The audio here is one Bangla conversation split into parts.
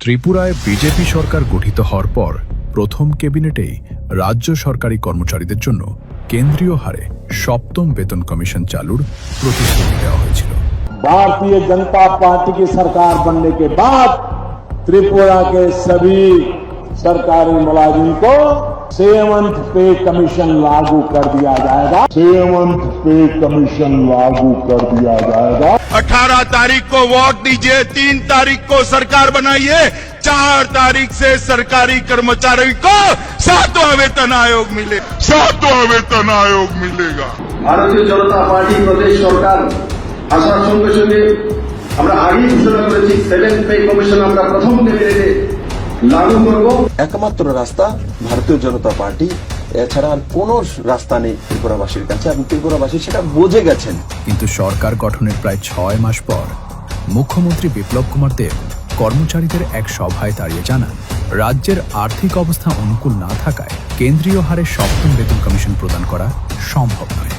ত্রিপুরায় বিজেপি সরকার গঠিত হওয়ার পর প্রথম ক্যাবিনেটেই রাজ্য সরকারি কর্মচারীদের জন্য কেন্দ্রীয় হারে সপ্তম বেতন কমিশন চালুর প্রতিশ্রুতি দেওয়া হয়েছিল। भारतीय जनता पार्टी की सरकार बनने के बाद त्रिपुरा के सभी सरकारी मुलाजिम को 7th पे कमीशन लागू कर दिया जाएगा। 7th पे कमीशन लागू कर दिया जाएगा। 18 तारीख को वोट दीजिए, 3 तारीख को सरकार बनाइए, 4 तारीख से सरकारी कर्मचारी को 7वां वेतन आयोग मिले, 7वां वेतन आयोग मिलेगा। भारतीय जनता पार्टी प्रदेश सरकार আসার সঙ্গে সঙ্গে আমরা আগেই ঘোষণা করেছি 7th পে কমিশন আমরা প্রথম ক্যাবিনেটে লাগু করব। একমাত্র রাস্তা ভারতীয় জনতা পার্টি, এছাড়া আর কোনো রাস্তা নেই ত্রিপুরাবাসীর কাছে, এবং ত্রিপুরাবাসী সেটা বুঝে গেছেন। কিন্তু সরকার গঠনের প্রায় 6 মাস পর মুখ্যমন্ত্রী বিপ্লব কুমার দেব কর্মচারীদের এক সভায় দাঁড়িয়ে জানান, রাজ্যের আর্থিক অবস্থা অনুকূল না থাকায় কেন্দ্রীয় হারে সপ্তম বেতন কমিশন প্রদান করা সম্ভব নয়।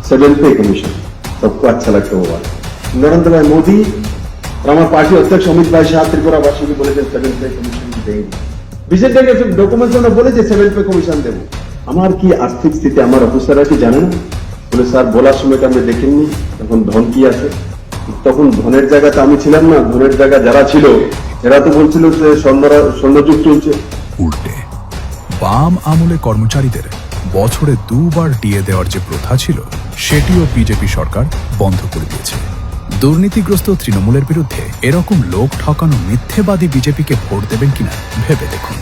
7th पे कमीशन सबको अच्छा लगता होगा। नरेंद्र भाई मोदी और हमारे पार्टी अध्यक्ष अमित भाई शाह त्रिपुरावासी को बोले 7th पे कमीशन देंगे। বিজেপি থেকে ডকুমেন্টস আমরা বলেছে 7th पे কমিশন দেব। আমার কি আর্থিক স্থিতি আমার অফিসাররা কি জানেন? বলে স্যার বলার সময়টা আমরা দেখিনি, তখন ধন কি আছে, তখন ধনের জায়গাতে আমি ছিলাম না, ধনের জায়গা যারা ছিল এরা তো বলছিল যে স্বর্ণযুগ চলছে। উল্টে বাম আমলে কর্মচারীদের বছরে 2 বার ডিএ দেওয়ার যে প্রথা ছিল সেটিও বিজেপি সরকার বন্ধ করে দিয়েছে। দুর্নীতিগ্রস্ত তৃণমূলের বিরুদ্ধে এরকম লোক ঠকানো মিথ্যেবাদী বিজেপিকে ভোট দেবেন কিনা ভেবে দেখুন।